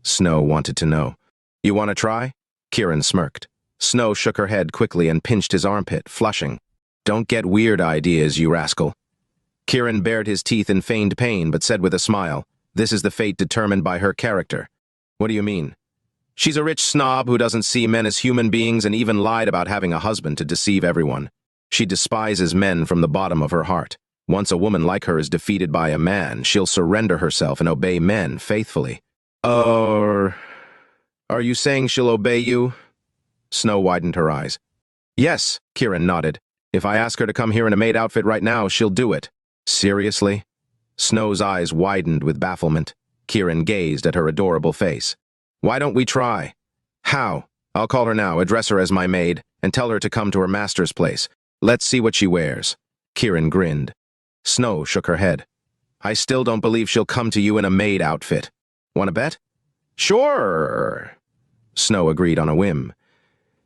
Snow wanted to know. You want to try? Kiran smirked. Snow shook her head quickly and pinched his armpit, flushing. Don't get weird ideas, you rascal. Kiran bared his teeth in feigned pain, but said with a smile, this is the fate determined by her character. What do you mean? She's a rich snob who doesn't see men as human beings and even lied about having a husband to deceive everyone. She despises men from the bottom of her heart. Once a woman like her is defeated by a man, she'll surrender herself and obey men faithfully. Are you saying she'll obey you? Snow widened her eyes. Yes, Kiran nodded. If I ask her to come here in a maid outfit right now, she'll do it. Seriously? Snow's eyes widened with bafflement. Kiran gazed at her adorable face. Why don't we try? How? I'll call her now, address her as my maid, and tell her to come to her master's place. Let's see what she wears. Kiran grinned. Snow shook her head. I still don't believe she'll come to you in a maid outfit. Want to bet? Sure. Snow agreed on a whim.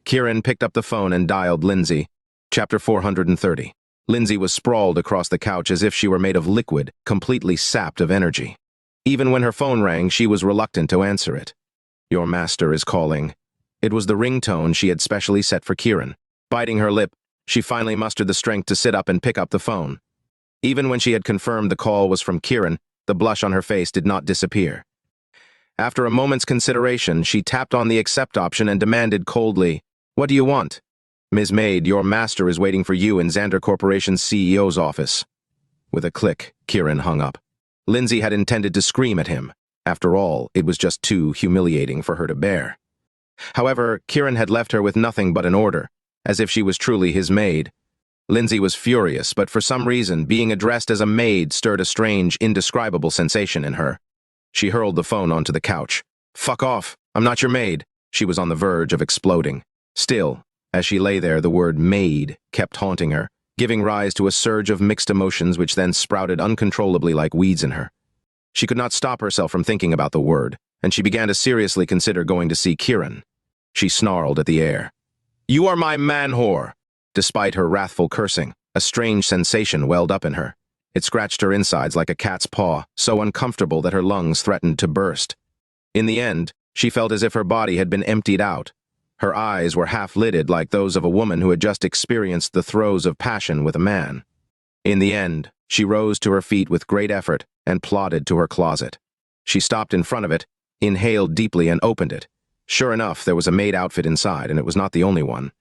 Kiran picked up the phone and dialed Lindsay. Chapter 430. Lindsay was sprawled across the couch as if she were made of liquid, completely sapped of energy. Even when her phone rang, she was reluctant to answer it. Your master is calling. It was the ringtone she had specially set for Kiran. Biting her lip, she finally mustered the strength to sit up and pick up the phone. Even when she had confirmed the call was from Kiran, the blush on her face did not disappear. After a moment's consideration, she tapped on the accept option and demanded coldly, What do you want? Ms. Maid, your master is waiting for you in Xander Corporation's CEO's office. With a click, Kiran hung up. Lindsay had intended to scream at him. After all, it was just too humiliating for her to bear. However, Kiran had left her with nothing but an order, as if she was truly his maid. Lindsay was furious, but for some reason, being addressed as a maid stirred a strange, indescribable sensation in her. She hurled the phone onto the couch. Fuck off, I'm not your maid. She was on the verge of exploding. Still, as she lay there, the word maid kept haunting her, giving rise to a surge of mixed emotions which then sprouted uncontrollably like weeds in her. She could not stop herself from thinking about the word, and she began to seriously consider going to see Kiran. She snarled at the air. You are my man-whore! Despite her wrathful cursing, a strange sensation welled up in her. It scratched her insides like a cat's paw, so uncomfortable that her lungs threatened to burst. In the end, she felt as if her body had been emptied out. Her eyes were half-lidded like those of a woman who had just experienced the throes of passion with a man. In the end, she rose to her feet with great effort and plodded to her closet. She stopped in front of it, inhaled deeply and opened it. Sure enough, there was a maid outfit inside, and it was not the only one.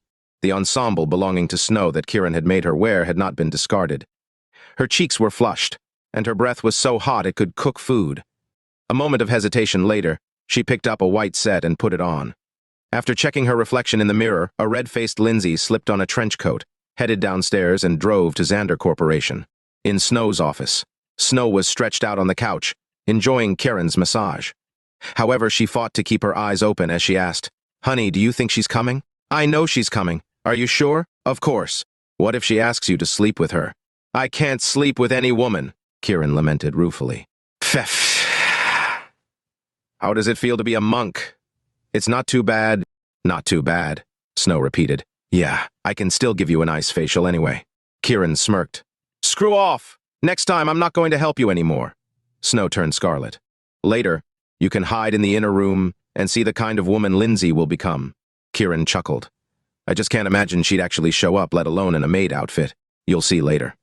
The ensemble belonging to Snow that Kiran had made her wear had not been discarded. Her cheeks were flushed, and her breath was so hot it could cook food. A moment of hesitation later, she picked up a white set and put it on. After checking her reflection in the mirror, a red-faced Lindsay slipped on a trench coat, headed downstairs and drove to Xander Corporation. In Snow's office, Snow was stretched out on the couch, enjoying Kiran's massage. However, she fought to keep her eyes open as she asked, Honey, do you think she's coming? I know she's coming. Are you sure? Of course. What if she asks you to sleep with her? I can't sleep with any woman, Kiran lamented ruefully. Pfff. How does it feel to be a monk? It's not too bad. Not too bad. Snow repeated. Yeah, I can still give you a nice facial anyway. Kiran smirked. Screw off! Next time I'm not going to help you anymore. Snow turned scarlet. Later, you can hide in the inner room and see the kind of woman Lindsay will become. Kiran chuckled. I just can't imagine she'd actually show up, let alone in a maid outfit. You'll see later.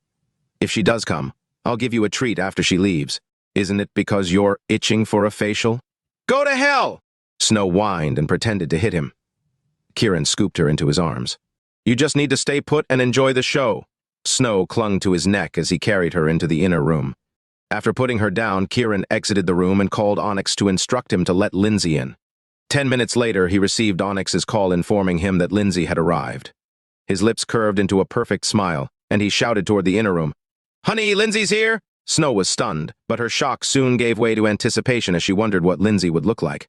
If she does come, I'll give you a treat after she leaves. Isn't it because you're itching for a facial? Go to hell! Snow whined and pretended to hit him. Kiran scooped her into his arms. You just need to stay put and enjoy the show. Snow clung to his neck as he carried her into the inner room. After putting her down, Kiran exited the room and called Onyx to instruct him to let Lindsay in. 10 minutes later, he received Onyx's call informing him that Lindsay had arrived. His lips curved into a perfect smile, and he shouted toward the inner room. Honey, Lindsay's here! Snow was stunned, but her shock soon gave way to anticipation as she wondered what Lindsay would look like.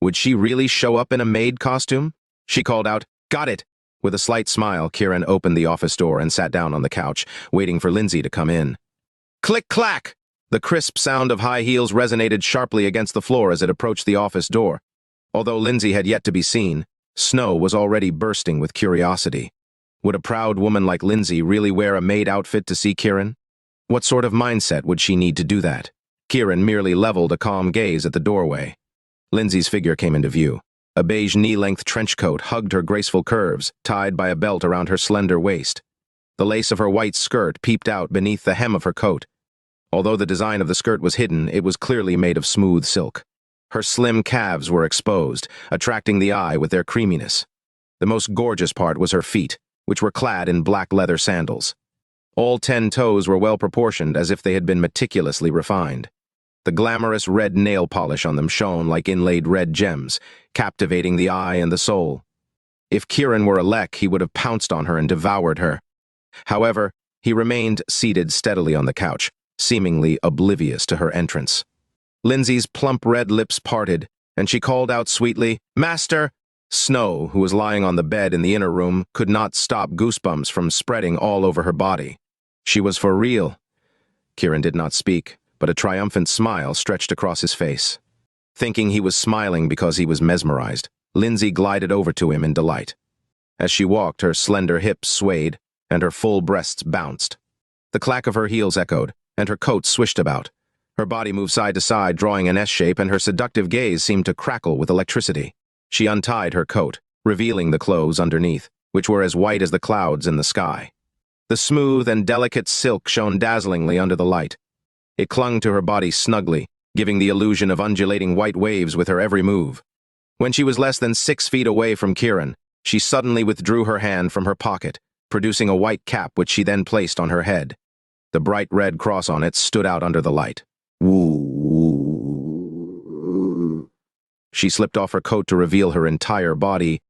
Would she really show up in a maid costume? She called out, Got it! With a slight smile, Kiran opened the office door and sat down on the couch, waiting for Lindsay to come in. Click-clack! The crisp sound of high heels resonated sharply against the floor as it approached the office door. Although Lindsay had yet to be seen, Snow was already bursting with curiosity. Would a proud woman like Lindsay really wear a maid outfit to see Kiran? What sort of mindset would she need to do that? Kiran merely leveled a calm gaze at the doorway. Lindsay's figure came into view. A beige knee-length trench coat hugged her graceful curves, tied by a belt around her slender waist. The lace of her white skirt peeped out beneath the hem of her coat. Although the design of the skirt was hidden, it was clearly made of smooth silk. Her slim calves were exposed, attracting the eye with their creaminess. The most gorgeous part was her feet, which were clad in black leather sandals. All 10 toes were well proportioned, as if they had been meticulously refined. The glamorous red nail polish on them shone like inlaid red gems, captivating the eye and the soul. If Kiran were a lek, he would have pounced on her and devoured her. However, he remained seated steadily on the couch, seemingly oblivious to her entrance. Lindsay's plump red lips parted, and she called out sweetly, Master! Snow, who was lying on the bed in the inner room, could not stop goosebumps from spreading all over her body. She was for real. Kiran did not speak, but a triumphant smile stretched across his face. Thinking he was smiling because he was mesmerized, Lindsay glided over to him in delight. As she walked, her slender hips swayed, and her full breasts bounced. The clack of her heels echoed, and her coat swished about. Her body moved side to side, drawing an S shape, and her seductive gaze seemed to crackle with electricity. She untied her coat, revealing the clothes underneath, which were as white as the clouds in the sky. The smooth and delicate silk shone dazzlingly under the light. It clung to her body snugly, giving the illusion of undulating white waves with her every move. When she was less than 6 feet away from Kiran, she suddenly withdrew her hand from her pocket, producing a white cap which she then placed on her head. The bright red cross on it stood out under the light. Woo. She slipped off her coat to reveal her entire body,